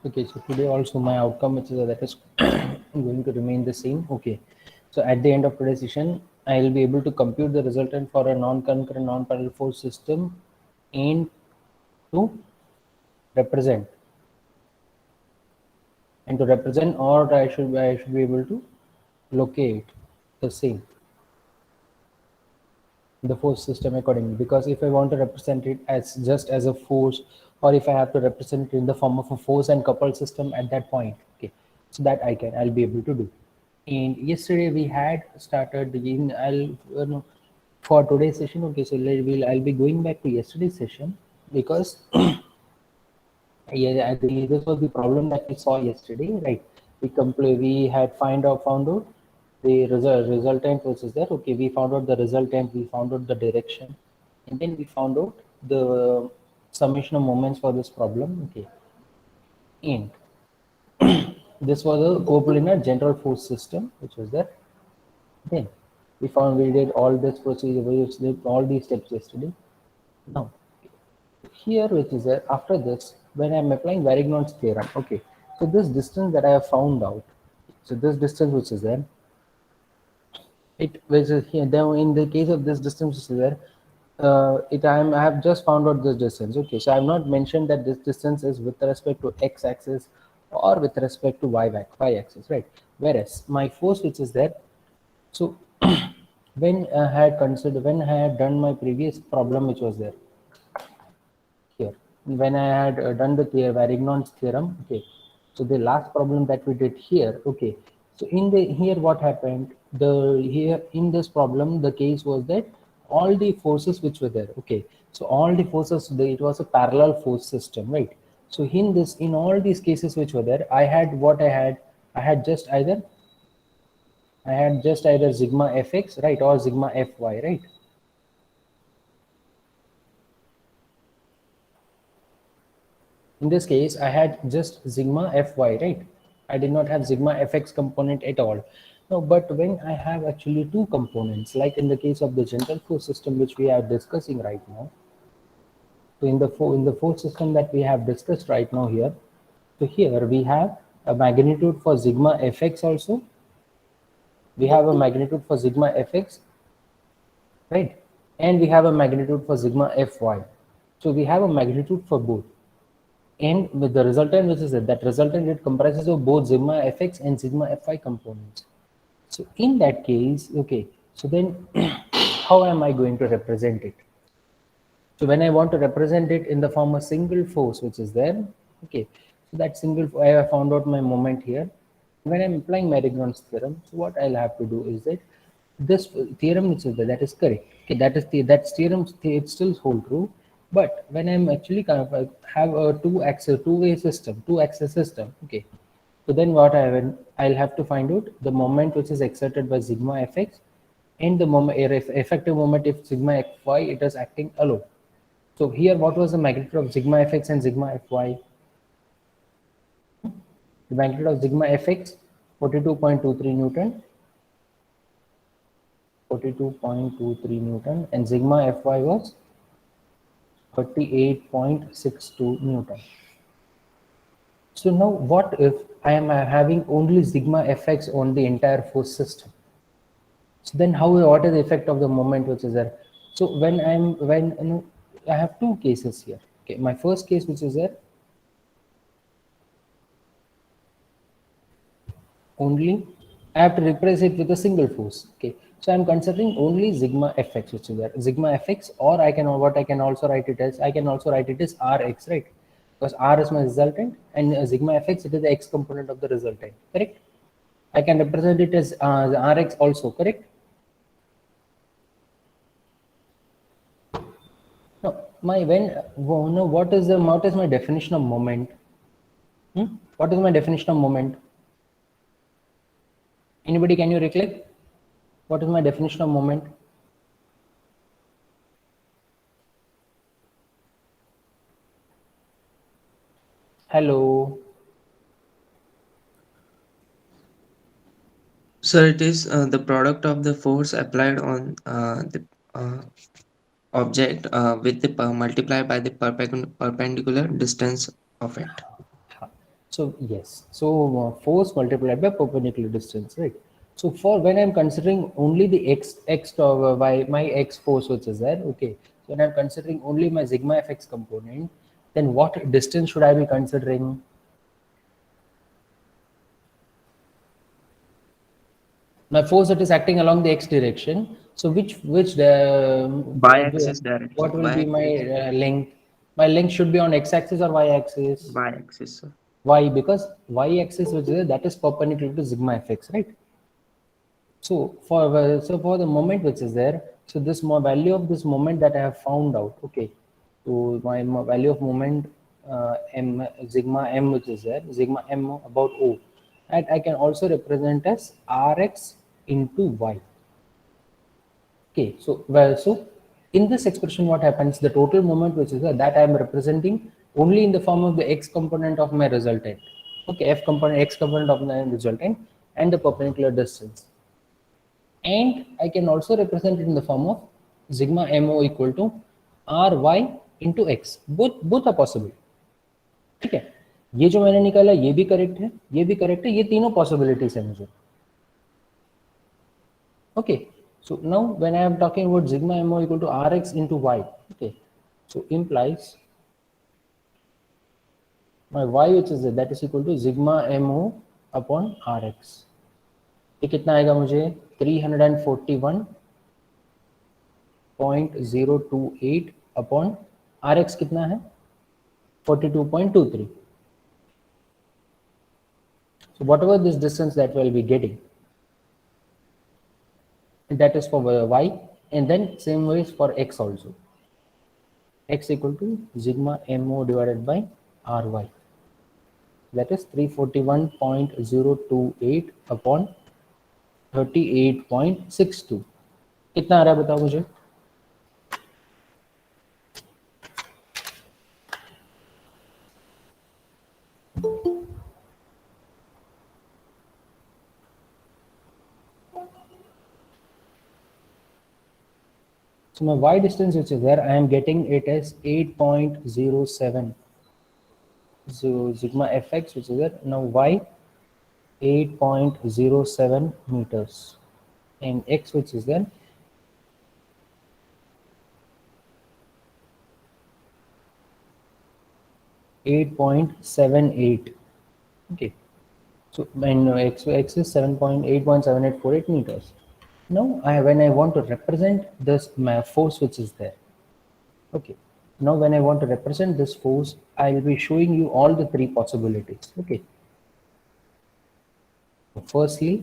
Okay, so today also my outcome, which is that is going to remain the same. Okay, so at the end of today's session, I will be able to compute the resultant for a non-concurrent, non-parallel force system and to represent or I should be able to locate the same the force system accordingly, because if I want to represent it as just as a force, or if I have to represent it in the form of a force and coupled system at that point, okay, so that I'll be able to do. And yesterday we had started in for today's session. Okay, so I'll be going back to yesterday's session, because yeah, this was the problem that we saw yesterday, right? We had found out the resultant which is there. Okay, we found out the resultant, we found out the direction, and then we found out the summation of moments for this problem. Okay, and this was a coplanar general force system which was there. Then we did all this procedure, we did all these steps yesterday. Now here, which is there, after this, when I'm applying Varignon's theorem, okay, so this distance that I have found out, so this distance which is there, it was here. Then in the case of this distance which is there, I have just found out this distance. Okay, so I have not mentioned that this distance is with respect to x-axis or with respect to y-axis, right? Whereas my force which is there, so when I had done my previous problem which was there here, when I had done the Varignon's theorem, okay, so the last problem that we did here, okay, so in the here what happened, the here in this problem the case was that all the forces which were there, okay, so all the forces, it was a parallel force system, right? So in all these cases which were there, I had just either sigma fx, right, or sigma fy, right? In this case, I had just sigma fy, right? I did not have sigma fx component at all. No, but when I have actually two components, like in the case of the general force system, which we are discussing right now. So in the force system that we have discussed right now here, so here we have a magnitude for sigma fx also. We have a magnitude for sigma fx, right? And we have a magnitude for sigma fy. So we have a magnitude for both. And with the resultant, which is that resultant, it comprises of both sigma fx and sigma fy components. So in that case, okay, so then how am I going to represent it? So when I want to represent it in the form of single force which is there, okay, so that I have found out my moment here. When I'm applying Marignon's theorem, so what I'll have to do is that this theorem which is there, that is correct. Okay, that theorem, it still hold true. But when I'm actually kind of have a two axis system, okay, so then I'll have to find out the moment which is exerted by sigma fx, and the moment effective moment if sigma fy it is acting alone. So here, what was the magnitude of sigma fx and sigma fy? The magnitude of sigma fx, 42.23 Newton, 42.23 Newton, and sigma fy was 38.62 Newton. So now, what if I am having only sigma fx on the entire force system? So then, what is the effect of the moment which is there? So I have two cases here. Okay, my first case which is there, only I have to replace it with a single force. Okay, so I'm considering only sigma fx which is there, sigma fx, or I can also write it as rx, right? Because r is my resultant, and sigma fx, it is the x component of the resultant, correct? I can represent it as rx also, correct? No, what is my definition of moment? What is my definition of moment? Anybody, can you recollect? What is my definition of moment? Hello. So it is the product of the force applied on the object with the multiplied by the perpendicular distance of it. So yes, so force multiplied by perpendicular distance, right? So for when I'm considering only the x to y, my x force which is there, okay. So when I'm considering only my sigma fx component, then what distance should I be considering? My force that is acting along the x direction. So which Y-axis direction. what will be my Y-axis. length? My length should be on x-axis or y-axis? Y-axis, sir. Why? Because y-axis which is there, that is perpendicular to sigma fx, right? So for the moment which is there, so this value of this moment that I have found out, okay. So my value of moment m sigma m which is there, sigma m about O, and I can also represent as rx into y. Okay, so in this expression, what happens? The total moment which is there, that I am representing only in the form of the x component of my resultant. Okay, f component, x component of my resultant, and the perpendicular distance. And I can also represent it in the form of sigma mo equal to ry into x. Both are possible. ठीक है, ये जो मैंने निकाला ये भी correct है, ये भी करेक्ट है, ये तीनों पॉसिबिलिटीज है मुझे. Okay, so now when I am talking about sigma mo equal to rx into y, okay, so implies my y which is that is equal to sigma mo upon rx. ये कितना आएगा मुझे 341.028 upon rx कितना है 42.23. So whatever this distance that we'll be getting, that is for y, and then same ways for x also. X equal to sigma mo divided by ry. That is 341.028 upon 38.62. कितना आ रहा है बताओ मुझे. So my y distance which is there, I am getting it as 8.07. So sigma fx which is there, now y 8.07 meters, and x which is there 8.78. Okay, so when x is 7.8.7848 meters. Now when I want to represent this my force which is there, okay, now when I want to represent this force, I will be showing you all the three possibilities. Okay, so firstly,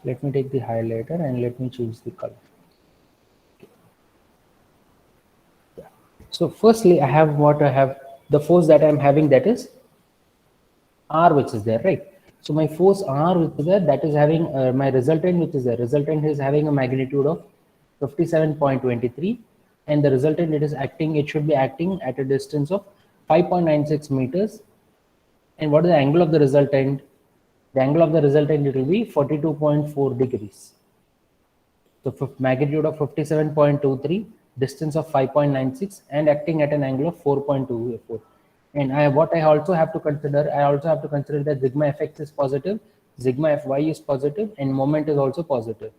let me take the highlighter and let me choose the color. So firstly, I have the force that I'm having, that is R which is there, right? So my force R which is there, that is having my resultant which is there. Resultant is having a magnitude of 57.23, and the resultant it should be acting at a distance of 5.96 meters. And what is the angle of the resultant? The angle of the resultant, it will be 42.4 degrees. So magnitude of 57.23, distance of 5.96, and acting at an angle of 4.24. And what I also have to consider, that sigma fx is positive, sigma fy is positive, and moment is also positive.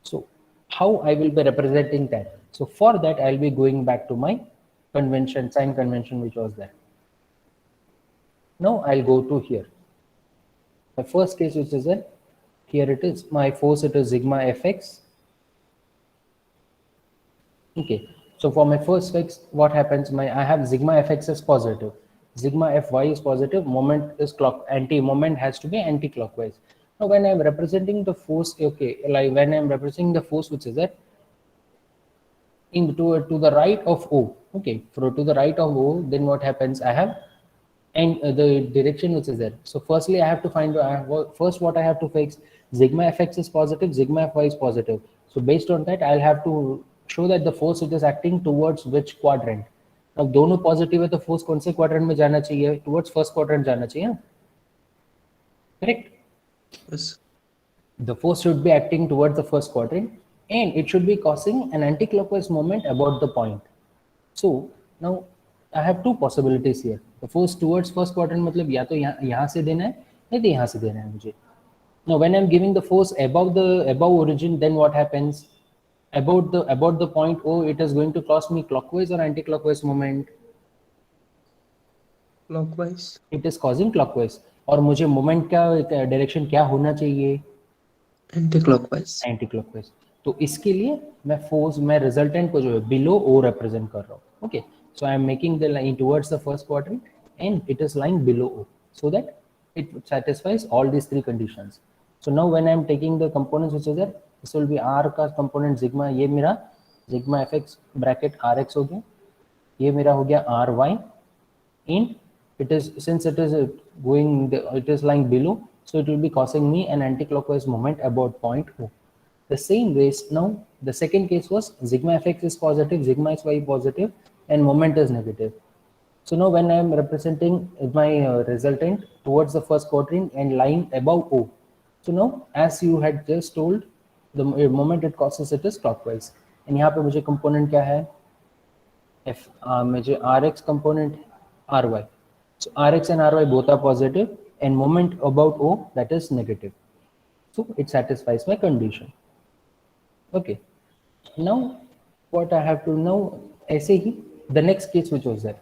So how I will be representing that? So for that, I'll be going back to my convention, sign convention, which was there. Now I'll go to here. My first case, which is that here it is, my force, it is sigma fx. Okay, so for my first fix, what happens? I have sigma fx is positive, sigma fy is positive, moment is moment has to be anti-clockwise. Now when I'm representing the force, okay, like when I'm representing the force which is that to the right of O, okay, to the right of O, then what happens? I have and the direction which is there. So firstly, I have to find first what I have to fix. Sigma fx is positive, sigma fy is positive. So based on that, I'll have to show that the force which is acting towards which quadrant. अब दोनों positive है तो force कौन से quadrant में जाना चाहिए? Towards first quadrant जाना चाहिए. correct? Yes. The force should be acting towards the first quadrant and it should be causing an anti-clockwise movement about the point. So now I have two possibilities here. The force towards first quadrant मतलब या तो यहाँ से देना है नहीं तो यहाँ से देना है मुझे. Now when I'm giving the force above origin, then what happens? About the point O, it is going to cause me clockwise or anti-clockwise movement. Clockwise. It is causing clockwise. और मुझे मोमेंट का direction क्या होना चाहिए? Anti-clockwise. Anti clockwise. तो इसके लिए मैं रिजल्टेंट को जो है बिलो ओ रिप्रेजेंट कर रहा हूँ. Okay, so I am making the line towards the first quadrant and it is lying below O so that it satisfies all these three conditions. So now when I am taking the components which is there, this will be r का component sigma, ये मेरा sigma fx bracket rx हो गया, ये मेरा हो गया ry in, it is since it is it is lying below, so it will be causing me an anti-clockwise moment about point O. The same ways now the second case was sigma fx is positive, sigma is y positive and moment is negative. So now when I am representing my resultant towards the first quadrant and lying above O, so now as you had just told, the moment it causes it is clockwise. And यहाँ पे मुझे component क्या है? F मुझे Rx component Ry. So Rx and Ry both are positive and moment about O, that is negative. So it satisfies my condition. Okay. Now what I have to now ऐसे ही the next case which was there.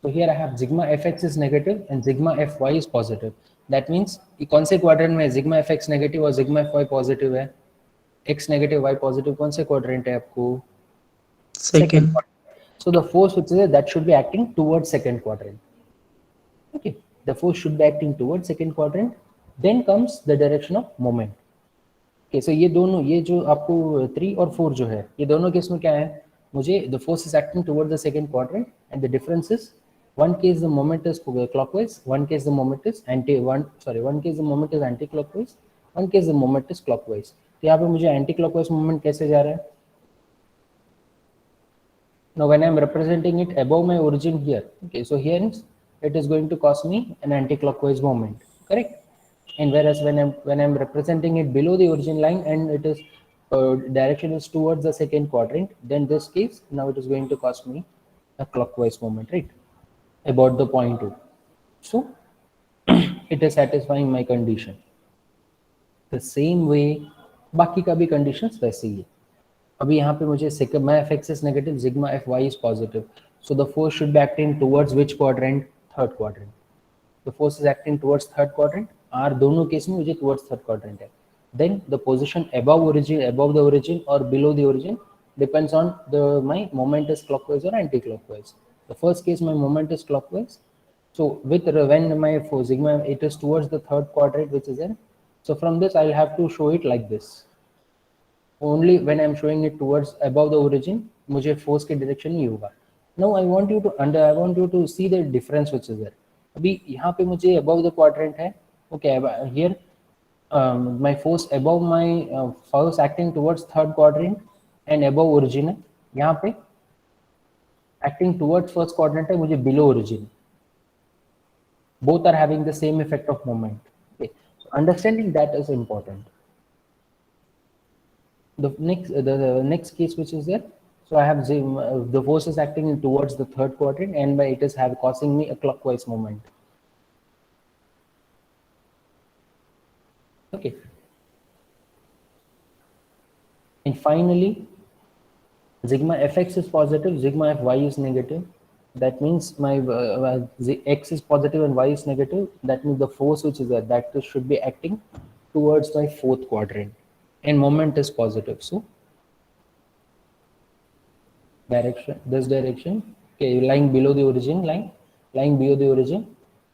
So here I have sigma fx is negative and sigma fy is positive. That means कि कौन से quadrant में sigma fx negative और sigma fy positive है? x negative y positive कौन से quadrant है आपको? Second Second. quadrant. So the force which is there, that should be acting towards second quadrant. Okay, the force should be acting towards second quadrant. Then comes the direction of moment. Okay, so ये दोनों, ये जो आपको 3 और 4 जो है, ये दोनों केस में क्या है? मुझे the force is acting towards the second quadrant and the difference is one case the moment is clockwise, one case the moment is one case the moment is anti clockwise, one case the moment is clockwise. तो यहाँ पे मुझे anti clockwise moment कैसे जा रहा है? Now when I'm representing it above my origin here, okay, so here it is going to cause me an anti-clockwise moment, correct? And whereas when I'm representing it below the origin line and it is direction is towards the second quadrant, then this case now it is going to cause me a clockwise moment, right? About the point 2. So it is satisfying my condition. The same way बाकी का भी conditions वैसे ही है. अभी यहाँ पे मुझे sigma fx is negative, sigma fy is positive. So the force should be acting towards which quadrant? Third quadrant. The force is acting towards third quadrant. R दोनों केस में मुझे towards third quadrant है. Then the position above the origin or below the origin depends on my moment is clockwise or anti-clockwise. The first case my moment is clockwise. So with when my sigma it is towards the third quadrant which is in. So from this I'll have to show it like this. Only when I'm showing it towards above the origin, मुझे force के direction नहीं होगा. Now I want you to see the difference which is there. अभी यहाँ पे मुझे above the quadrant है. Okay, here my force above my force acting towards third quadrant and above origin है. यहाँ पे acting towards first quadrant है, मुझे below origin. Both are having the same effect of moment. Okay, so understanding that is important. The next case which is there, so I have the force is acting towards the third quadrant and by it is causing me a clockwise moment. Okay, and finally sigma fx is positive, sigma fy is negative. That means my x is positive and y is negative. That means the force which is there, that should be acting towards my fourth quadrant and moment is positive. So this direction, okay, lying below the origin line, lying below the origin,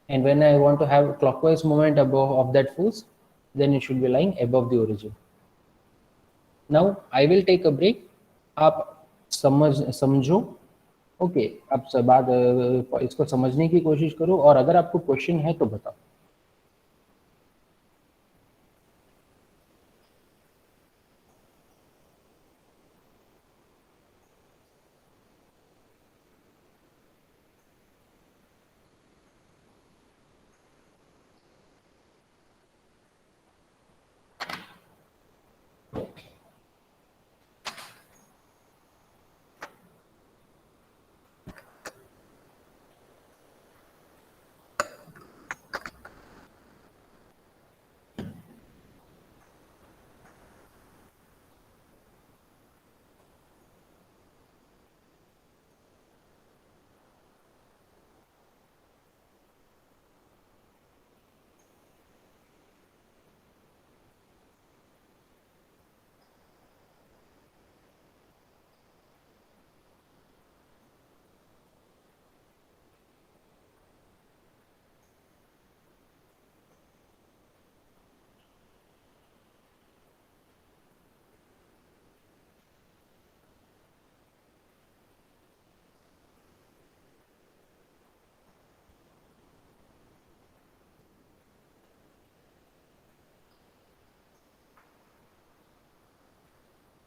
and when I want to have clockwise moment above of that force, then it should be lying above the origin. Now I will take a break. आप समझो. Okay, आप सब बात इसको समझने की कोशिश करो और अगर आपको क्वेश्चन है तो बताओ.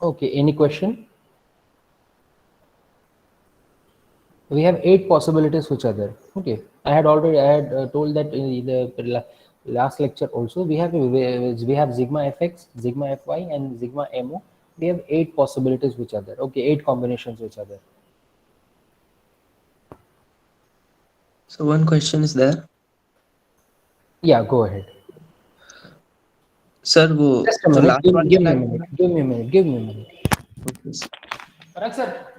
Okay, any question? We have 8 possibilities which are there. Okay, I had told that in the last lecture also. We have sigma fx, sigma fy, and sigma mo. We have 8 possibilities which are there. Okay, 8 combinations which are there. So one question is there. Yeah, go ahead. Sir वो Just a जो minute. Last वाली Give me a slide minute. है Give me a minute. Give me a minute. ना, Parag sir.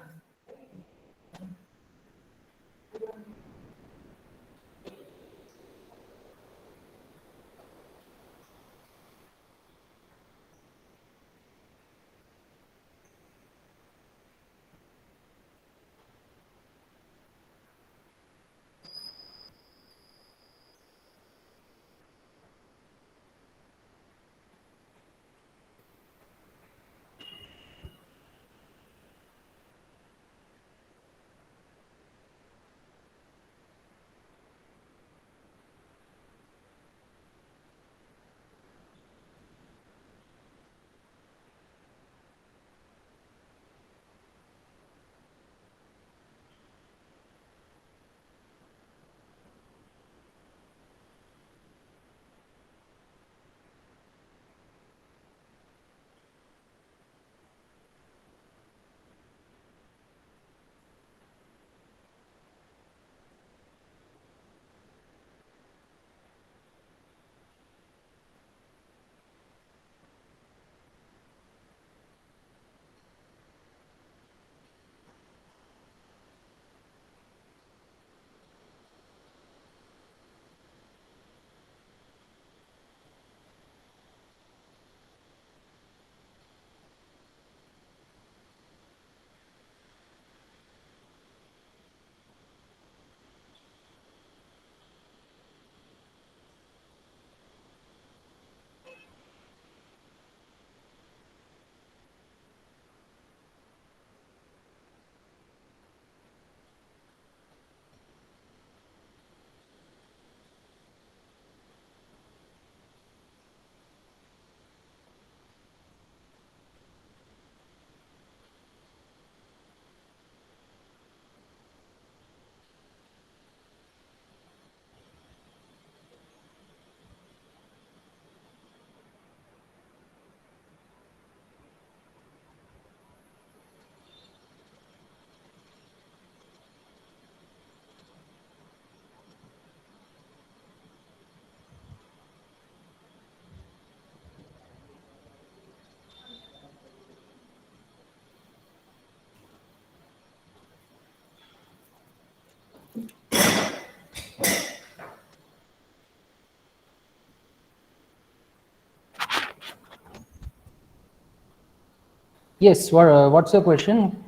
Yes. What's your question?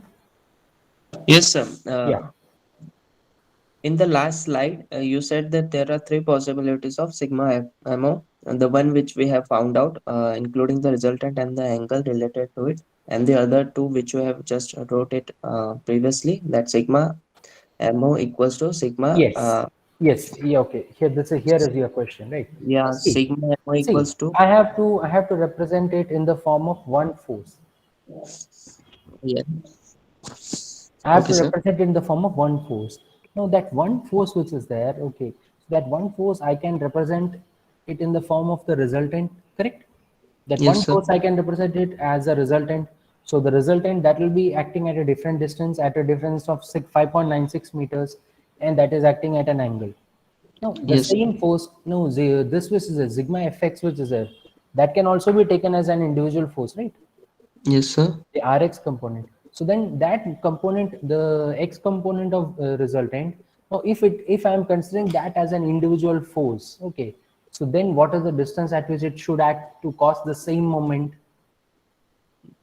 yes sir. Yeah. In the last slide, you said that there are three possibilities of sigma MO, and the one which we have found out, including the resultant and the angle related to it, and the other two which you have just wrote it previously, that sigma MO equals to sigma, Yes. Yes. Yeah. Okay. Here is your question, right? yeah, See, sigma MO see. equals to, I have to represent it in the form of one force. yeah, I have okay, to sir. represent it in the form of one force. Now that one force which is there, okay, so that one force I can represent it in the form of the resultant, correct? That Yes, one sir. force I can represent it as a resultant. So the resultant that will be acting at a different distance, at a difference of 5.96 meters, and that is acting at an angle. No, the Yes, same force, no, this which is a sigma fx which is there, that can also be taken as an individual force, right? yes, sir. The Rx component. So then that component, the X component of resultant, now if I am considering that as an individual force, okay, so then what is the distance at which it should act to cause the same moment?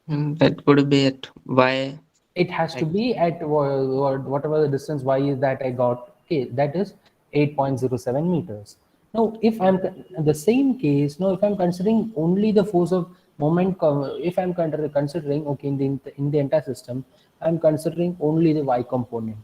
That could be at y. It has to Like, be at whatever the distance y is that I got. Okay, that is 8.07 meters. Now, if I'm the same case, now if I'm considering only the force of moment, if I'm considering okay in the entire system, I'm considering only the y component.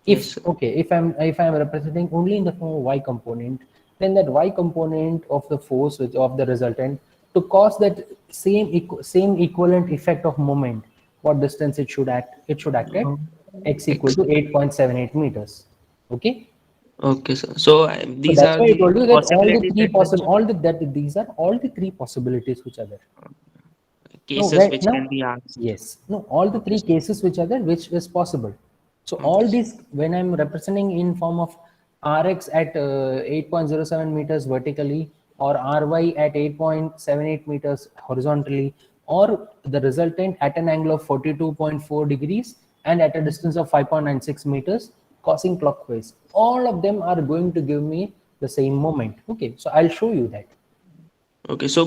yes, If sir. okay, if I'm representing only in the form of y component, then that y component of the force of the resultant to cause that same equivalent effect of moment, what distance it should act? It should act at Oh, x equal to 8.78 meters. Okay. okay, sir. So So these that's are why I the told you that all the possibilities three that possible, all the that these are all the three possibilities which are there. No, cases where which can now, be asked. yes, no, all the Okay, three sir. cases which are there, which is possible. So Okay, all sir. these, when I'm representing in form of Rx at 8.07 meters vertically, or Ry at 8.78 meters horizontally, or the resultant at an angle of 42.4 degrees and at a distance of 5.96 meters, causing clockwise. All of them are going to give me the same moment. Okay, so I'll show you that. Okay, so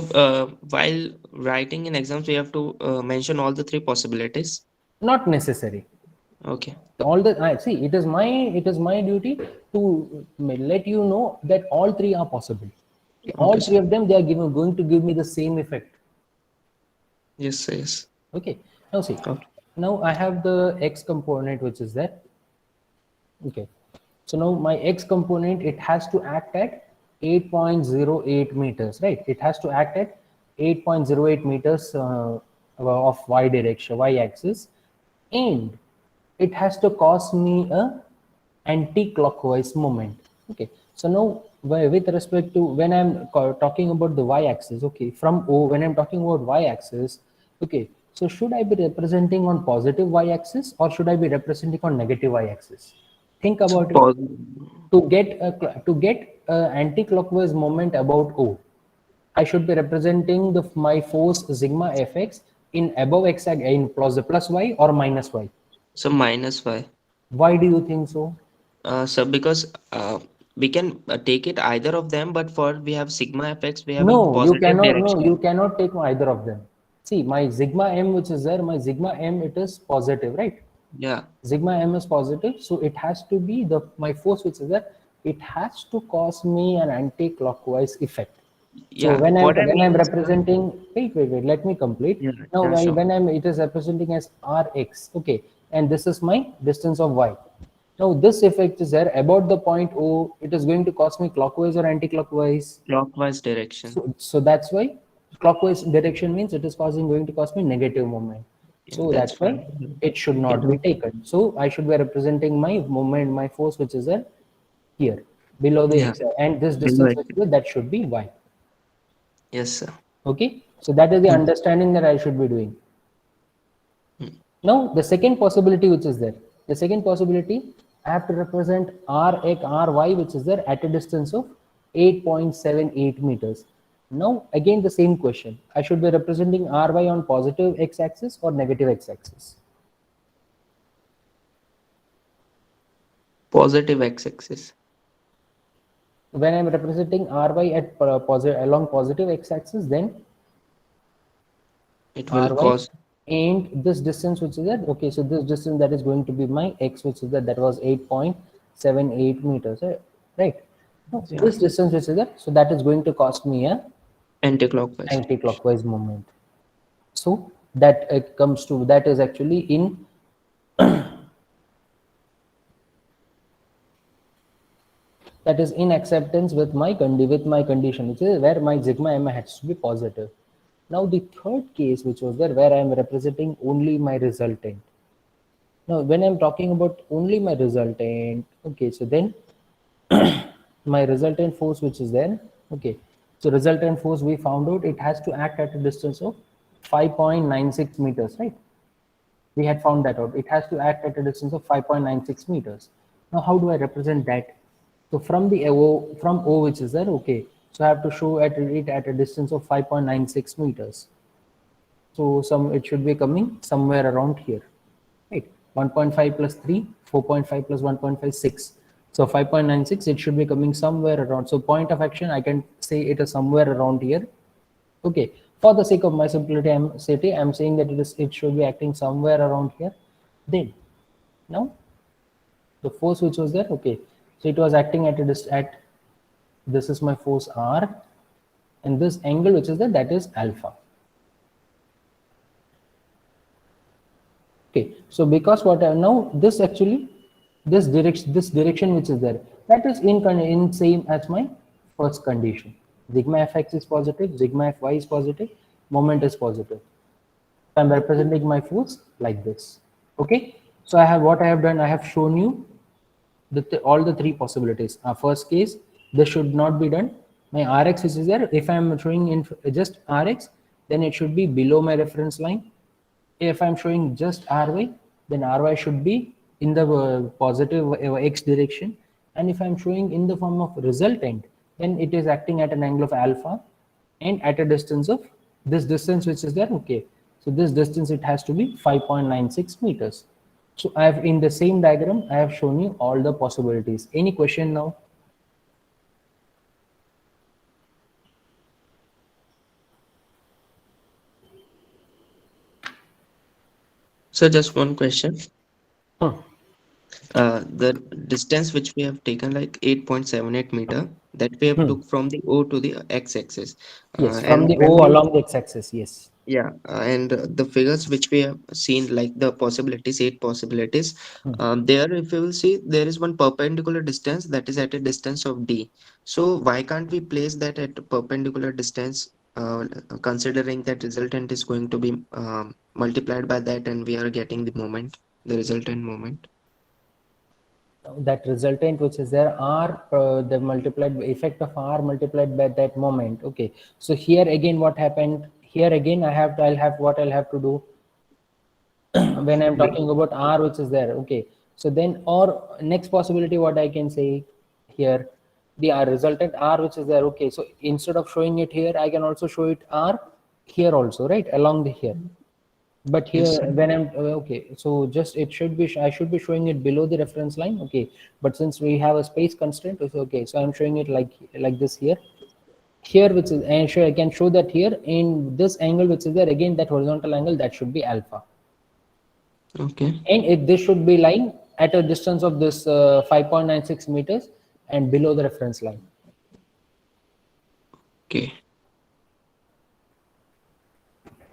while writing in exams, we have to mention all the three possibilities. Not necessary. Okay, All the I see, it is my duty to let you know that all three are possible. Okay, okay, all sir. three of them, they are going to give me the same effect. Yes, sir. Yes. Okay, now see, Okay. now I have the x component which is there. Okay, so now my x component, it has to act at 8.08 meters, right? It has to act at 8.08 meters of y direction, y axis, and it has to cause me a anti-clockwise moment. Okay, so now with respect to when I'm talking about the y-axis, okay, from O, when I'm talking about y-axis, okay, so should I be representing on positive y-axis or should I be representing on negative y-axis? Think So about it. pause. To get a anti-clockwise moment about O, I should be representing my force sigma fx in above x in plus y or minus y. So -5. Why do you think so? So because we can take it either of them, but for we have sigma effects, we have in No, you positive cannot. No, direction. you cannot take either of them. See, my sigma m, which is there, my sigma m, it is positive, right? Yeah. Sigma m is positive, so it has to be my force, which is there. It has to cause me an anti-clockwise effect. So Yeah. What I when I'm mean is, representing, wait, let me complete. yeah, Now yeah, sure. when I'm, it is representing as Rx, okay, and this is my distance of y. Now this effect is there about the point O. It is going to cause me clockwise or anti-clockwise. Clockwise direction. So that's why clockwise direction means it is going to cause me negative moment. Yeah, So that's that's why fine. it should We can not be do. taken. So I should be representing my moment, my force, which is there here below the Yeah. x, and this Below distance it. which is there, that should be y. Yes, sir. Okay, so that is the Yes. understanding that I should be doing. Mm. Now the second possibility which is there, the second possibility, I have to represent r x ry, which is there at a distance of 8.78 meters. Now again the same question, I should be representing ry on positive x-axis or negative x-axis. Positive x-axis. When I'm representing ry at positive along positive x-axis, then It will ry cause. and this distance which is that, okay, so this distance that is going to be my x, which is that was 8.78 meters, right? Now, Yeah. this distance which is that, so that is going to cost me a Anti-clockwise direction. anti-clockwise movement. So that it comes to, that is actually in, that is in acceptance with my condition, which is where my sigma m has to be positive. Now the third case which was there, where I am representing only my resultant. Now when I'm talking about only my resultant, okay, so then my resultant force which is there, okay, so resultant force, we found out it has to act at a distance of 5.96 meters, right? We had found that out. It has to act at a distance of 5.96 meters. Now how do I represent that? So from the from O, which is there, okay, so I have to show it at a distance of 5.96 meters. So it should be coming somewhere around here, right? 1.5 plus 3, 4.5 plus 1.56. So 5.96, it should be coming somewhere around. So point of action, I can say it is somewhere around here. Okay. For the sake of my simplicity, I'm saying that it should be acting somewhere around here. Then now the force which was there, okay. So it was acting at this is my force R, and this angle which is there, that is alpha. Okay, so because what I now this actually this direction which is there, that is in same as my first condition. Sigma fx is positive, sigma fy is positive, moment is positive. So I'm representing my force like this. Okay. So I have what I have done. I have shown you all the three possibilities. First case, this should not be done. My Rx which is there, if I'm showing in just Rx, then it should be below my reference line. If I'm showing just Ry, then Ry should be in the positive x direction. And if I'm showing in the form of resultant, then it is acting at an angle of alpha and at a distance of this distance which is there. Okay, so this distance, it has to be 5.96 meters. So I have, in the same diagram, I have shown you all the possibilities. Any question now? So just one question. Huh. The distance which we have taken, like 8.78 meter, that we have Hmm. took from the O to the x-axis. Yes, from And the when O we, along the x-axis. Yes. yeah, and the figures which we have seen, like the possibilities, eight possibilities, Hmm. there, if you will see, there is one perpendicular distance that is at a distance of d. So why can't we place that at a perpendicular distance, considering that resultant is going to be multiplied by that, and we are getting the moment, the resultant moment. That resultant which is there, r the multiplied effect of r multiplied by that moment. Okay, so here again what happened, here again I'll have what I'll have to do when I'm The- talking about r which is there. Okay, so then, or next possibility what I can say here, the resultant r which is there. Okay, so instead of showing it here, I can also show it r here also, right, along the here. But here Yes, sir. when I'm okay, so just it should be I should be showing it below the reference line. Okay, but since we have a space constraint, it's okay, so I'm showing it like this here, which is, and sure I can show that here in this angle which is there, again that horizontal angle, that should be alpha. Okay. And this should be lying at a distance of this 5.96 meters and below the reference line. Okay.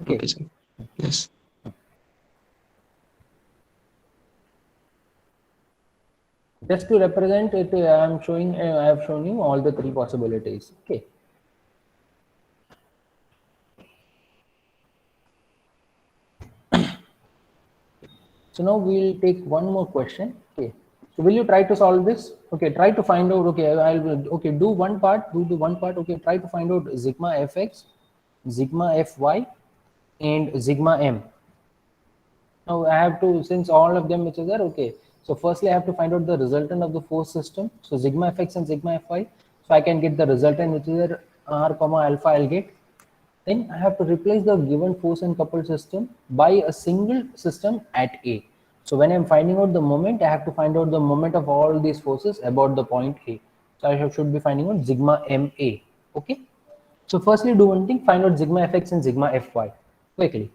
Okay, Okay, sir. Yes. just to represent it, I'm showing I have shown you all the three possibilities. Okay, so now we'll take one more question. Okay, so will you try to solve this? Okay, try to find out. Okay, okay, do one part, do the one part. Okay, try to find out sigma fx, sigma fy, and sigma m. Now I have to, since all of them which is there. Okay, so firstly I have to find out the resultant of the force system. So sigma fx and sigma fy. So I can get the resultant which is there, r comma alpha I'll get. Then I have to replace the given force and coupled system by a single system at A. So when I'm finding out the moment, I have to find out the moment of all these forces about the point A. So I should be finding out sigma MA. Okay. So firstly do one thing, find out sigma fx and sigma fy quickly.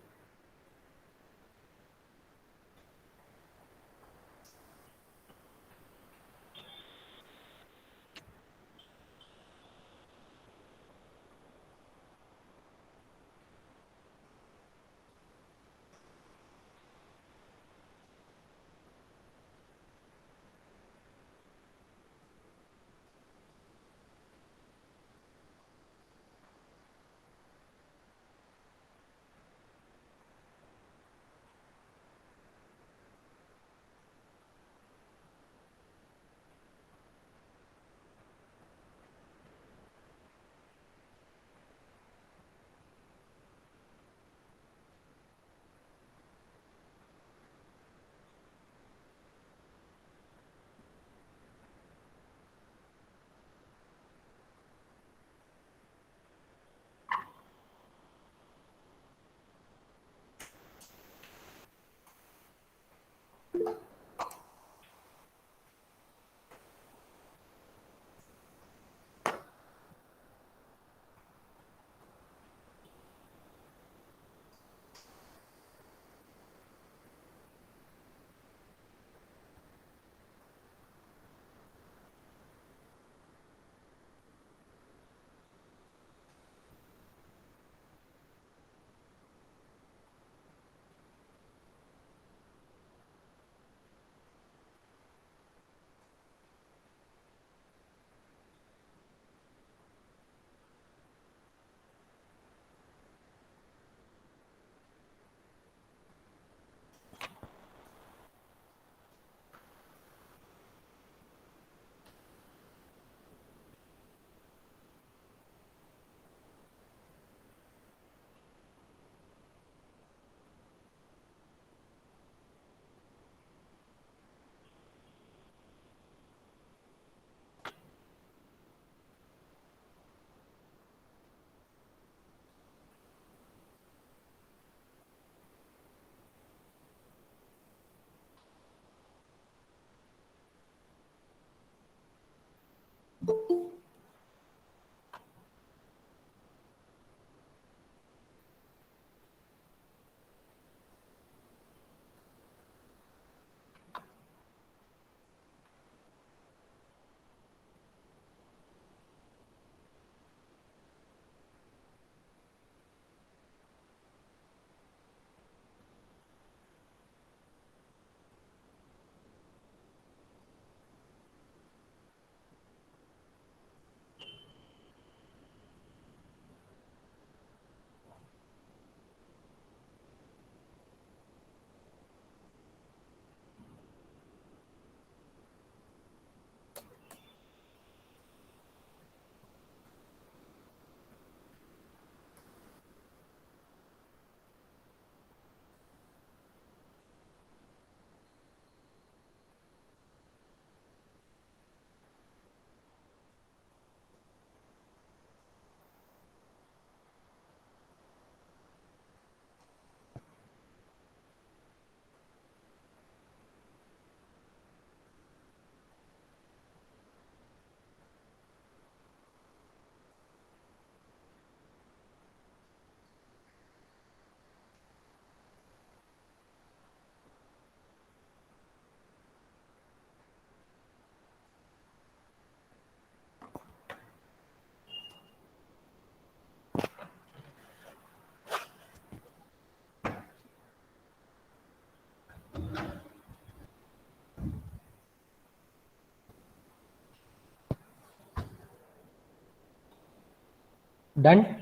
Done?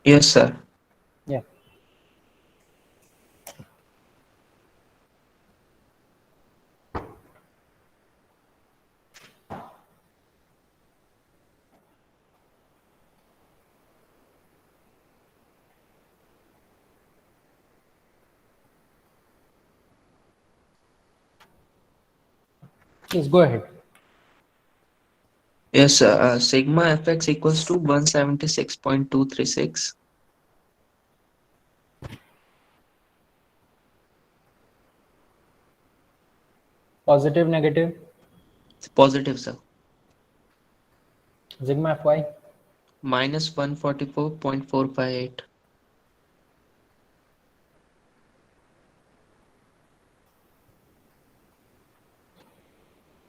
Yes, sir. Yeah. Yes, go ahead. Yes, sir. Sigma fx equals to 176.236. Positive, negative, It's positive, sir. sigma fy, Minus 144.458.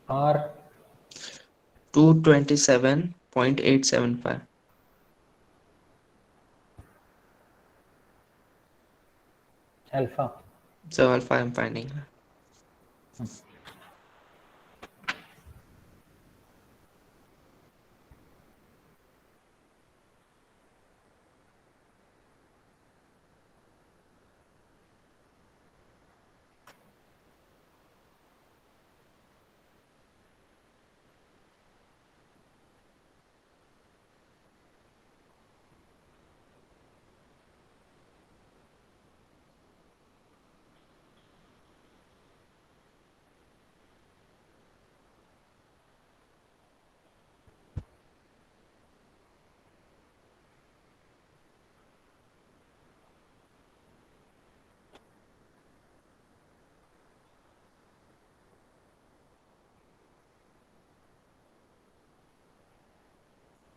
r 227.875. alpha. So alpha I'm finding.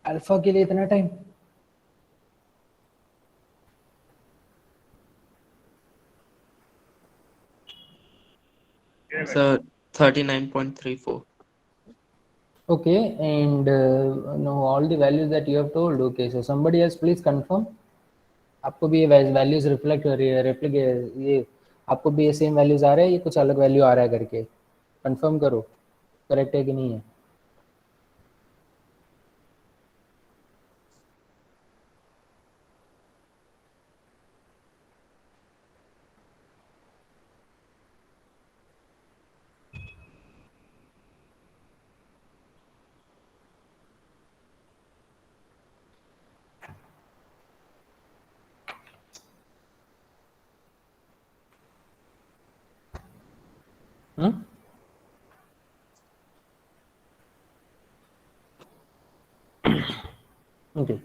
Alpha के लिए इतना time? So 39.34. Okay, and no, all the values that you have told. Okay, so somebody else please confirm. आपको भी ये values reflect हो रही है, replicate ये आपको भी ये सेम वैल्यूज आ रहे हैं, ये कुछ अलग वैल्यू आ रहा है करके कंफर्म करो करेक्ट है कि नहीं है. Okay,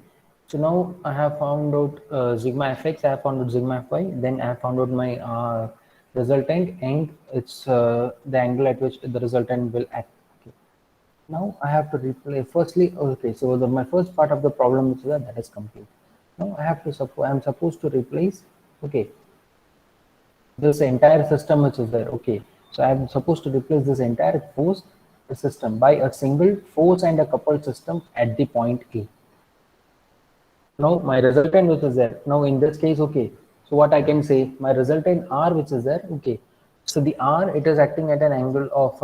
so now I have found out sigma fx, I have found out sigma fy, then I have found out my resultant, and it's the angle at which the resultant will act. Okay. Now I have to replay firstly. Okay, so my first part of the problem is that is complete. Now I have to suppose I'm supposed to replace. Okay, this entire system which is there. Okay, so I'm supposed to replace this entire force system by a single force and a coupled system at the point A. Now my resultant which is there, now in this case, okay, so what I can say, my resultant r which is there, okay, so the r, it is acting at an angle of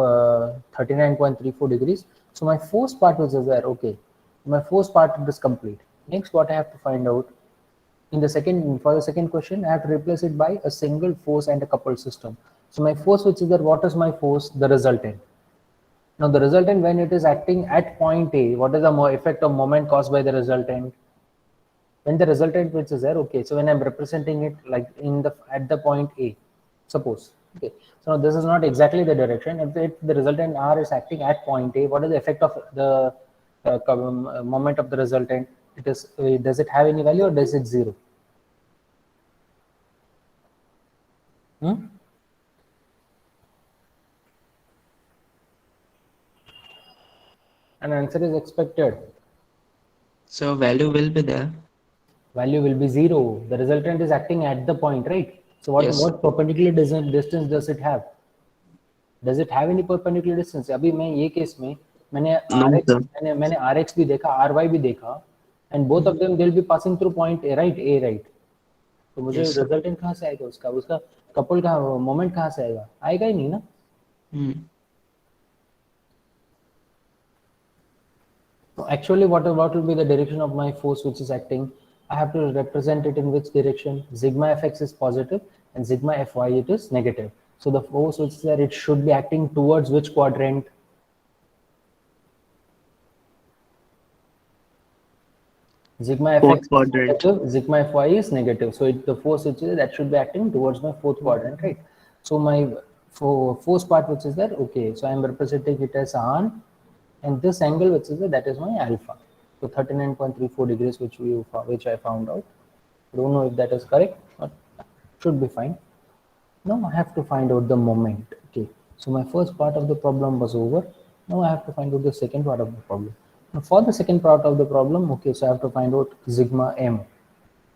39.34 degrees. So my force part which is there, okay, my force part is complete. Next what I have to find out, in the second, for the second question, I have to replace it by a single force and a coupled system. So my force which is there, what is my force? The resultant. Now the resultant, when it is acting at point A, what is the effect of moment caused by the resultant? When the resultant which is there, okay, so when I'm representing it like in the at the point A, suppose, okay, so now this is not exactly the direction. If the resultant r is acting at point A, what is the effect of the moment of the resultant? It is does it have any value or does it zero? An answer is expected. So value will be there. Value will be zero. The resultant is acting at the point, right? So Yes. what perpendicular distance does it have? Does it have any perpendicular distance? अभी मैं ये case में मैंने No, rx sir. मैंने rx भी देखा, ry भी देखा, and both of them they'll be passing through point A, right? A, right? तो मुझे Yes. रिजल्टेंट कहाँ से आएगा उसका उसका कपल का मोमेंट कहाँ से आएगा? आएगा ही नहीं ना. Hmm. So actually, what will be the direction of my force which is acting? I have to represent it in which direction? Sigma fx is positive and sigma fy it is negative. So the force which is there, it should be acting towards which quadrant? Sigma Fourth fx is quadrant. positive, sigma fy is negative. So the force which is that should be acting towards my fourth quadrant, right? So my force part which is there, okay. So I am representing it as on, and this angle which is there, that is my alpha. So 39.34 degrees, which I found out. Don't know if that is correct, but should be fine. Now I have to find out the moment. Okay, so my first part of the problem was over. Now I have to find out the second part of the problem. Now for the second part of the problem, okay, so I have to find out sigma m.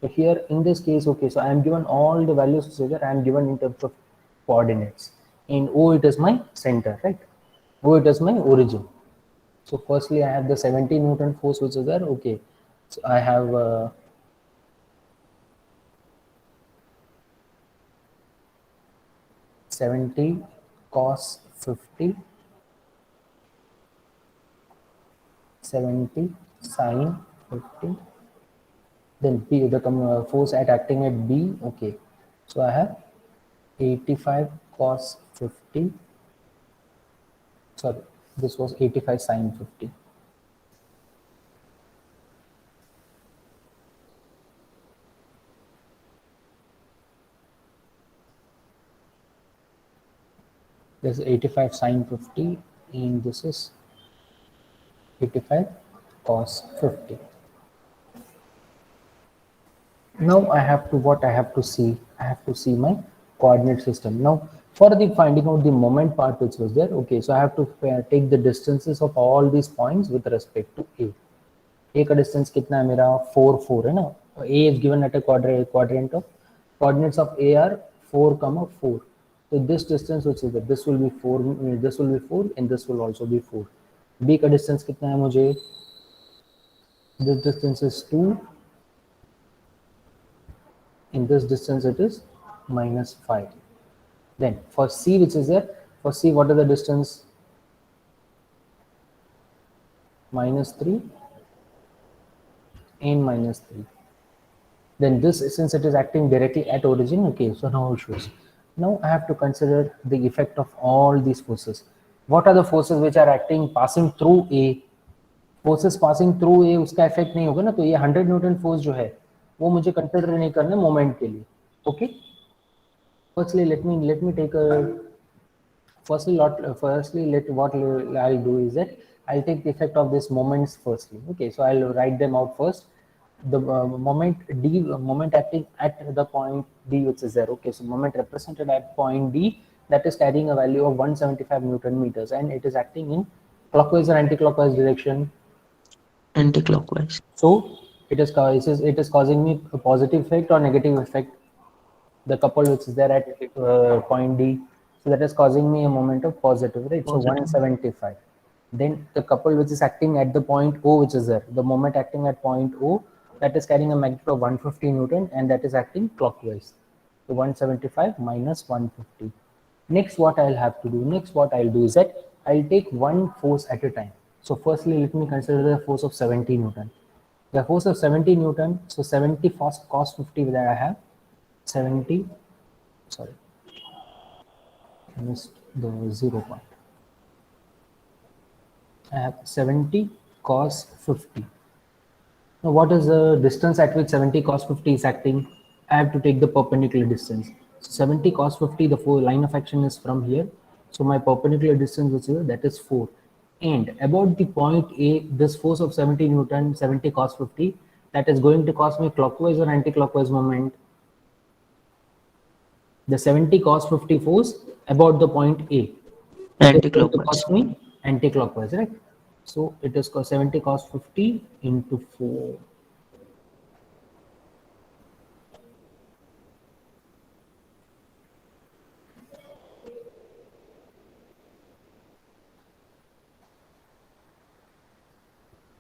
So here in this case, okay, so I am given all the values of figure. I am given in terms of coordinates. In O it is my center, right? O it is my origin. So firstly I have the 70 Newton force which is there. Okay, so I have 70 cos 50, 70 sine 50, then B, the force at acting at B, okay. So I have 85 cos 50, sorry, this was 85 sine 50. This is 85 sine 50 and this is 85 cos 50. Now I have to what I have to see? I have to see my coordinate system. Now for the finding out the moment part which was there, okay, so I have to take the distances of all these points with respect to A. A का distance कितना है मेरा 4 है ना. A is given at a quadrant of coordinates of A are 4, 4. So this distance which is there, this will be 4, this will be 4 and this will also be 4. B का distance कितना है मुझे? This distance is 2 in this distance it is -5. Then for C which is there, for C what is the distance? -3 and -3. Then this, since it is acting directly at origin, okay, so no issues. Now I have to consider the effect of all these forces. What are the forces which are acting passing through A? Forces passing through A, उसका effect नहीं होगा ना, तो ये 100 Newton force जो है वो मुझे कंसिडर नहीं करना मोमेंट के लिए. Okay, firstly let me take a firstly let what I'll do is that I'll take the effect of these moments firstly. Okay, so I'll write them out first. The moment D, moment acting at the point D which is there. Okay, so moment represented at point D, that is carrying a value of 175 Newton meters and it is acting in clockwise or anti-clockwise direction. Anti-clockwise. So it is causing me a positive effect or negative effect, the couple which is there at point D. So that is causing me a moment of positive, right? So Positive. 175. Then the couple which is acting at the point O which is there, the moment acting at point O, that is carrying a magnitude of 150 Newton and that is acting clockwise. So 175 minus 150. Next what I'll have to do, next what I'll do is that I'll take one force at a time. So firstly let me consider the force of 70 Newton. The force of 70 Newton, so 70 cos 50 that I have, 70, sorry, I missed the 0 part. I have 70 cos 50. Now what is the distance at which 70 cos 50 is acting? I have to take the perpendicular distance. So 70 cos 50, the line of action is from here. So my perpendicular distance which is that is 4. And about the point A, this force of 70 Newton, 70 cos 50, that is going to cause me clockwise or anti-clockwise moment. The 70 cos 50 force about the point A, it is going to Anti-clockwise. cost me anti-clockwise, right? So it is 70 cos 50 into 4.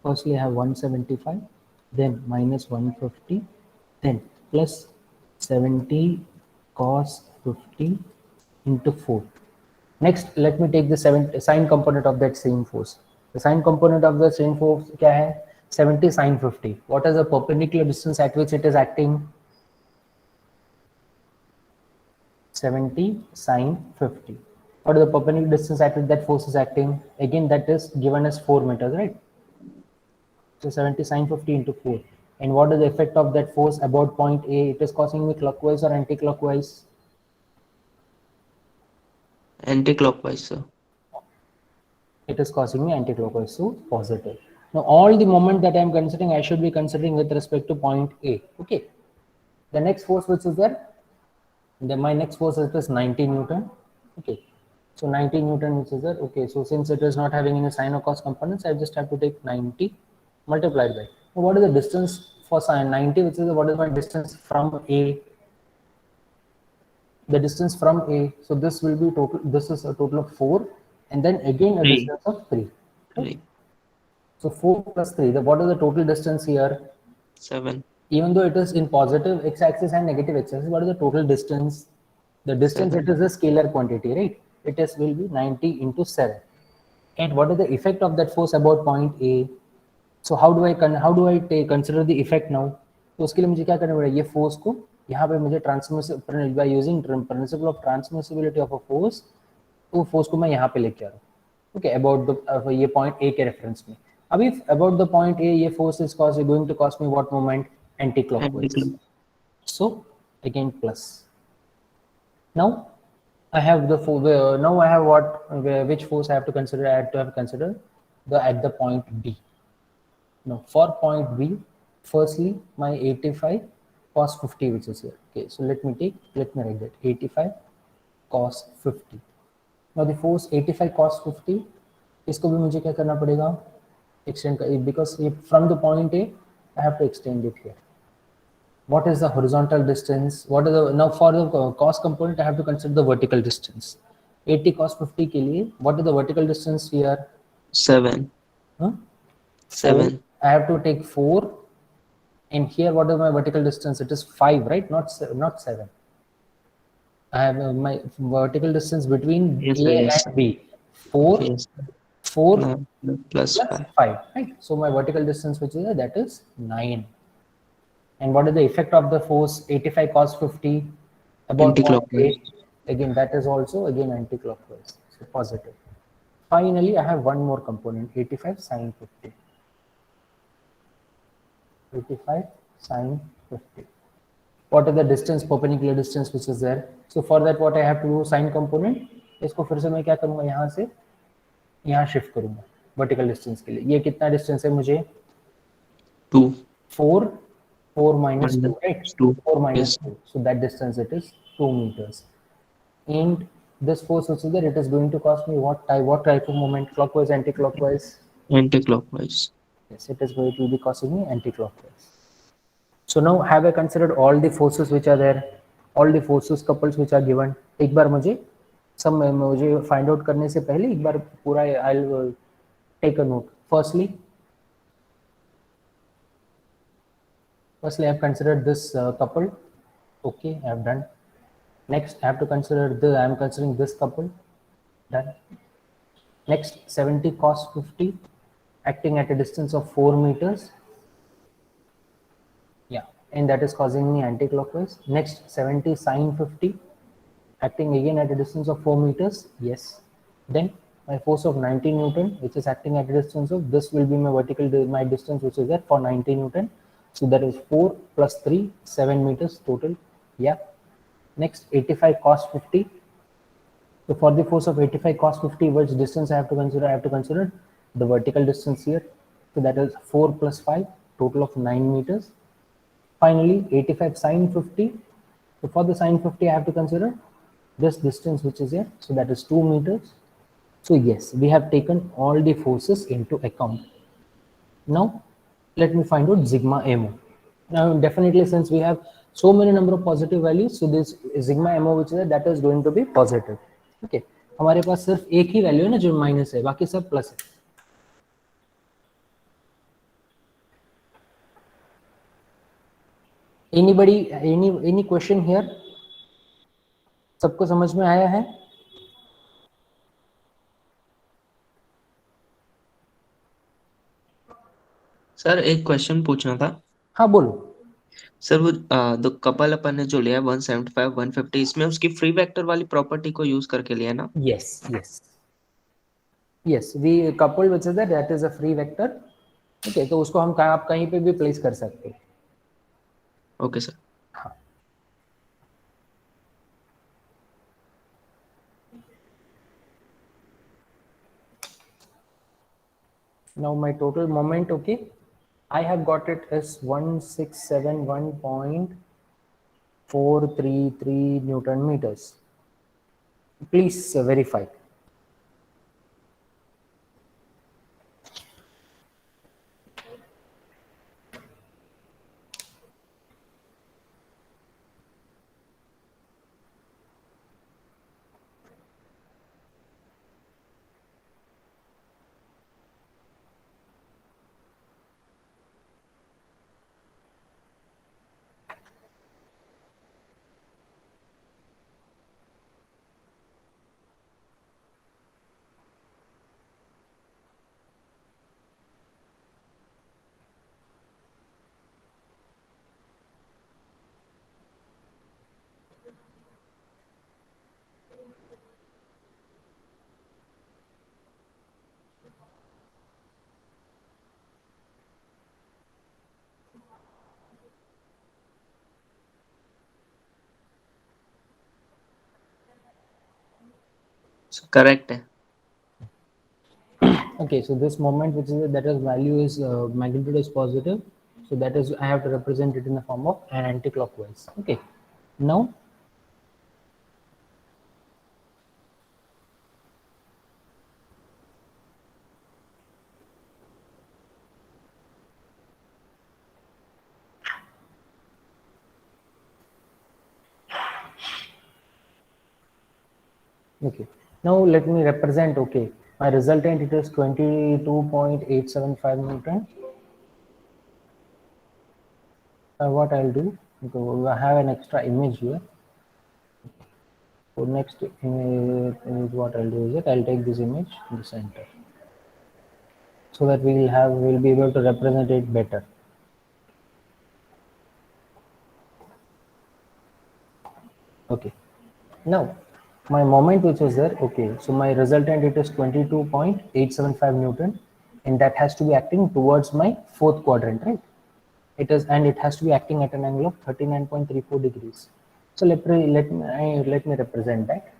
Firstly, I have 175, then minus 150, then plus 70 cos 50 into 4. Next, let me take the sine component of that same force. The sine component of the same force क्या है? 70 sine 50. What is the perpendicular distance at which it is acting? 70 sine 50. What is the perpendicular distance at which that force is acting? Again, that is given as 4 meters, right? So 70 sine 50 into 4. And what is the effect of that force about point A? It is causing me clockwise or anti-clockwise? Anti-clockwise, sir. It is causing me anti-clockwise, so positive. Now all the moment that I am considering, I should be considering with respect to point A. Okay. The next force which is there, my next force is 90 Newton. Okay. So 90 Newton which is there. Okay. So since it is not having any sine or cos components, I just have to take 90 multiplied by. Now what is the distance for sine 90, which is what is my distance from A? The distance from A. So this will be total. This is a total of 4, and then again a 3. distance of 3. Right? 3. So 4 plus 3, what is the total distance here? 7. Even though it is in positive x-axis and negative x-axis, what is the total distance? The distance, 7. it is a scalar quantity, right? It is will be 90 into 7. And what is the effect of that force about point A? So how do I consider the effect now? तो उसके लिए मुझे क्या करना पड़ेगा? ये force को यहाँ पे मुझे transmissible by using principle of transmissibility of a force, तो फोर्स को मैं यहाँ पे लेके आ रहा हूँ. ओके, अबाउट द ये पॉइंट ए के रेफरेंस में. अभी अबाउट द पॉइंट ए, ये force is going to cost me what moment? Anticlockwise. Anti-clock. So again plus. Now I have now I have which force I have to consider? I have to consider at the point B. Now for point B, firstly my 85 cos 50 which is here. Okay, so let me write that 85 cos 50. Now the force 85 cos 50, इसको भी मुझे क्या करना पड़ेगा? Extend, because from the point A I have to extend it here. What is the horizontal distance? What is the, now for the cos component I have to consider the vertical distance. 80 cos 50 के लिए what is the vertical distance here? 7. Huh? 7. I have to take 4, and here what is my vertical distance? It is 5, right? Not 7. I have my vertical distance between Yes, A sir. Yes. and B. 4 Yes. 4 No, plus plus 5. 5, right? So my vertical distance which is there, that is 9. And what is the effect of the force 85 cos 50 about point A? Anti-clockwise. Again, that is also again anti-clockwise, so positive. Finally, I have one more component, 85 sine 50. 85 sine 50. What is the distance, perpendicular distance which is there? So for that, what I have to do, sine component, इसको फिर से मैं क्या करूँगा, यहाँ से यहाँ shift करूँगा वर्टिकल डिस्टेंस के लिए. ये कितना डिस्टेंस है मुझे? 2. 4 minus 2, Minus right? 2. 4 minus Yes. 2. So that distance it is 2 meters. And this force which is there, it is going to cost me what type of moment? Clockwise, anti-clockwise? Anti-clockwise. Yes, it is going to be costing me anti-clockwise. So now have I considered all the forces which are there, all the forces couples which are given? एक बार मुझे find out करने से पहले एक बार पूरा I'll take a note. Firstly, I have considered this couple. Okay, I have done. Next, I have to consider I am considering this couple. Done. Next, 70 cos 50 acting at a distance of 4 meters. Yeah, and that is causing me anti-clockwise. Next, 70 sine 50 acting again at a distance of 4 meters. Yes. Then my force of 90 Newton, which is acting at a distance of, this will be my my distance which is there for 90 Newton. So that is 4 plus 3, 7 meters total. Yeah. Next, 85 cos 50. So for the force of 85 cos 50, which distance I have to consider? I have to consider the vertical distance here. So that is 4 plus 5, total of 9 meters. Finally, 85 sine 50. So for the sine 50, I have to consider this distance which is here. So that is 2 meters. So yes, we have taken all the forces into account. Now, let me find out sigma mo. Now, definitely since we have so many number of positive values, so this sigma mo which is there, that is going to be positive. Okay, हमारे पास सिर्फ एक ही value है ना जो minus है, बाकी सब plus है. Anybody, any question here? सबको समझ में आया है? सर एक क्वेश्चन पूछना था। हाँ बोलो। सर वो द कपल अपन ने जो लिया 175 150, इसमें उसकी फ्री वेक्टर वाली प्रॉपर्टी को यूज करके लिया ना? Yes, yes, yes. We coupled which is that is a free vector. Okay, तो उसको हम आप कहीं पे भी प्लेस कर सकते हैं. Okay sir. हाँ. Now my total moment, okay, I have got it as 1671.433 Newton meters. Please verify. Correct है। Okay, so this moment which is that is value is magnitude is positive, so that is I have to represent it in the form of an anti-clockwise. Okay, now okay, now let me represent. Okay, my resultant it is 22.875 Newton. What I'll do, because I have an extra image here. So next image what I'll do is that I'll take this image in the center, so that we'll be able to represent it better. Okay, now my moment which was there, okay, so my resultant it is 22.875 Newton, and that has to be acting towards my fourth quadrant, right? It is, and it has to be acting at an angle of 39.34 degrees. So let me represent that.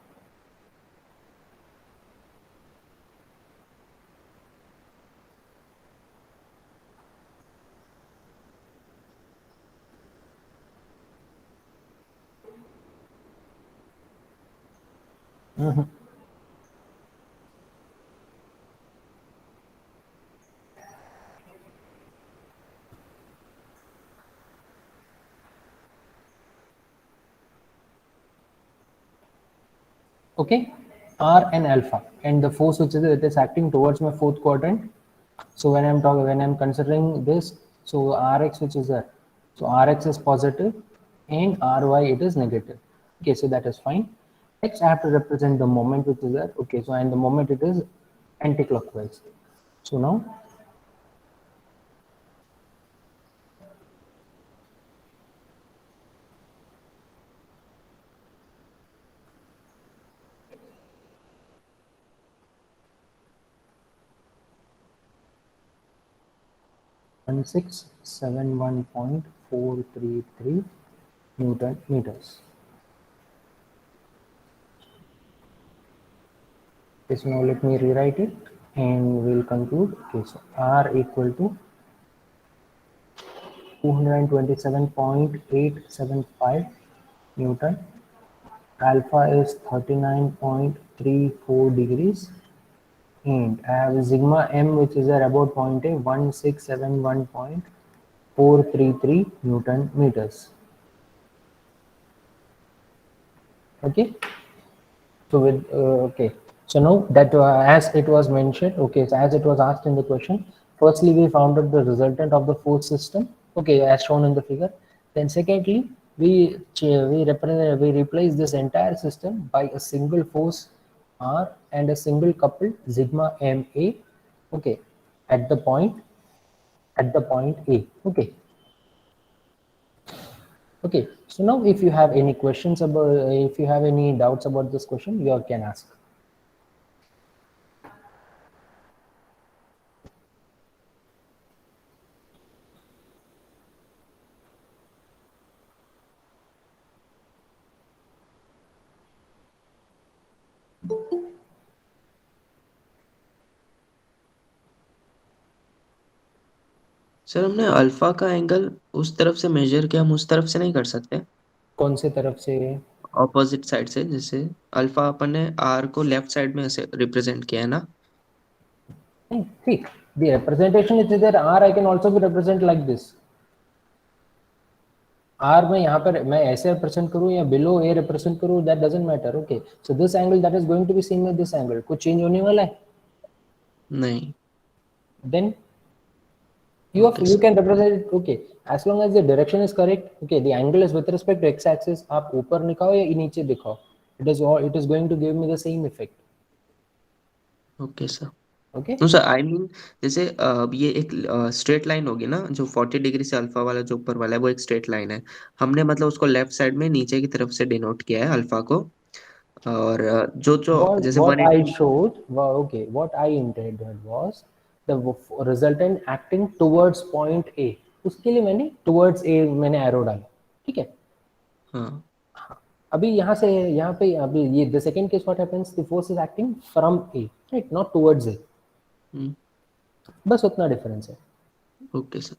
Okay, R and alpha, and the force which is it is acting towards my fourth quadrant. So when I'm considering this, so Rx which is there, so Rx is positive and Ry it is negative. Okay, so that is fine. Next I have to represent the moment which is there. Okay, so and the moment it is anti-clockwise. So now 1671.433 Newton meters. Okay, so now let me rewrite it and we'll conclude. Okay, so R equal to 227.875 Newton. Alpha is 39.34 degrees. And I have sigma m which is about 0.1671.433 Newton meters. Okay. So with okay, so now that as it was mentioned, okay, so as it was asked in the question, firstly we found out the resultant of the force system, okay, as shown in the figure. Then secondly, we replace this entire system by a single force R and a single coupled sigma MA, okay, at the point A, okay. Okay, so now if you have any questions about, if you have any doubts about this question, you can ask. Sir हमने alpha का angle उस तरफ से major किया, हम उस तरफ से नहीं कर सकते? कौन से तरफ से? ऑपोजिट साइड से, जैसे अल्फा अपन ने आर को लेफ्ट साइड में ऐसे रिप्रेजेंट किया है ना? नहीं, ठीक, the representation is there, R I can also be represent like this. R में यहाँ पर मैं ऐसे represent करूँ या below A represent करूँ, that doesn't matter, okay. So this angle that is going to be same with this angle, कुछ change होने वाला है? नहीं. Then Okay, you sir. can represent it, okay, as long as the direction is correct, okay, the angle is with respect to x axis, आप ऊपर दिखाओ या नीचे दिखाओ, it is going to give me the same effect, Okay, sir. okay. No sir, I mean जैसे अब ये एक स्ट्रेट लाइन होगी ना, जो 40 डिग्री से अल्फा वाला जो ऊपर वाला है वो एक स्ट्रेट लाइन है. हमने मतलब उसको लेफ्ट साइड में नीचे की तरफ से डिनोट किया है अल्फा को. और जो जो जैसे What I 180. showed, well, okay, what I intended was the resultant acting towards point A, उसके लिए मैंने towards A मैंने arrow डाला, ठीक है. हाँ. अभी यहाँ से यहाँ पे अभी ये the second case what happens, the force is acting from A, right, not towards A, बस उतना डिफरेंस है. Okay sir.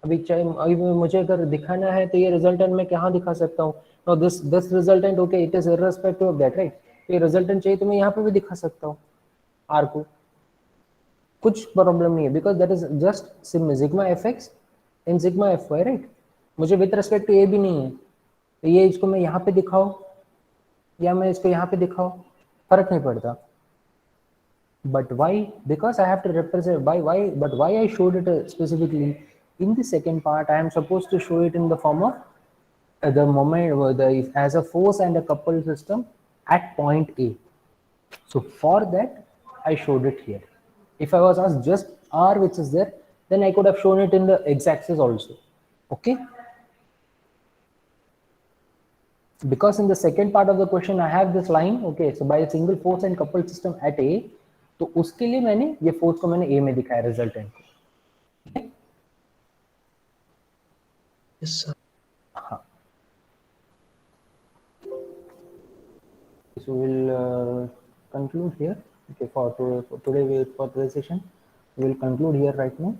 अभी चाहे अभी मुझे अगर दिखाना है तो ये रिजल्टेंट मैं कहाँ दिखा सकता हूँ? No this resultant, okay, it is irrespective of that, right. ये रिजल्टेंट चाहिए तो मैं यहाँ पे भी दिखा सकता हूँ आर को, कुछ प्रॉब्लम नहीं है, because that is just sigma F X in sigma F Y, right. मुझे विद रिस्पेक्ट टू ए भी नहीं है, तो ये इसको मैं यहाँ पे दिखाऊँ या मैं इसको यहाँ पे दिखाऊँ, फर्क नहीं पड़ता. But why? Because I have to represent why, but why I showed it specifically in the second part. I am supposed to show it in the form of the moment as a force and a couple system at point A. So for that, I showed it here. If I was asked just R which is there, then I could have shown it in the x-axis also. Okay. Because in the second part of the question I have this line, okay, so by a single force and coupled system at A, तो उसके लिए मैंने ये force को मैंने ए में दिखाया resultant को. Yes sir. हाँ, so we'll conclude here, okay, for today for today's session we will conclude here right now,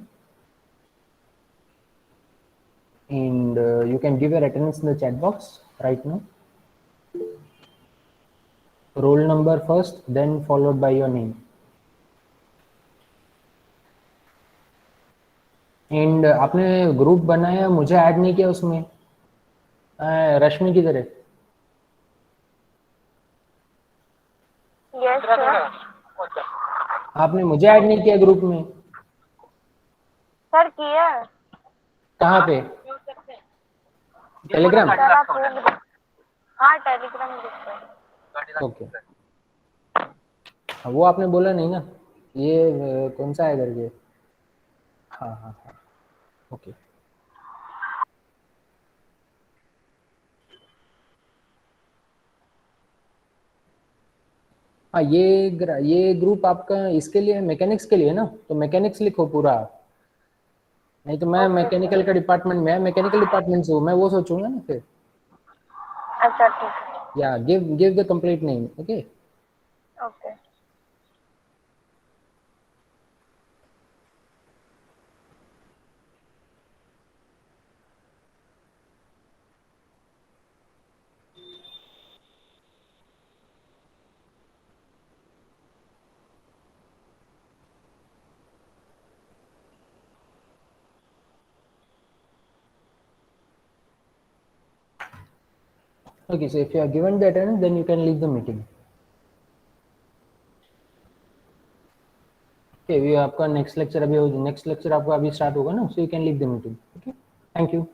and you can give your attendance in the chat box right now, roll number first then followed by your name. And आपने group बनाया, मुझे add नहीं किया उसमें, रश्मि की तरह. Yes sir. आपने मुझे ऐड नहीं किया ग्रुप में. सर किया. कहाँ पे? टेलीग्राम. सर आप हाँ टेलीग्राम ग्रुप पे. ओके, वो आपने बोला नहीं ना, ये कौन सा है करके. हाँ हाँ हाँ, ओके. हाँ, ये ग्रुप आपका इसके लिए मैकेनिक्स के लिए है ना, तो मैकेनिक्स लिखो पूरा. नहीं तो मैं मैकेनिकल का डिपार्टमेंट में, मैकेनिकल डिपार्टमेंट से हूँ, मैं वो सोचूंगा ना फिर. अच्छा ठीक है. या give the complete name. Okay. Okay. Okay, so if you are given the attendance, then you can leave the meeting. Okay, we आपका next lecture आपका अभी स्टार्ट होगा ना, so you can leave the meeting. Okay, thank you.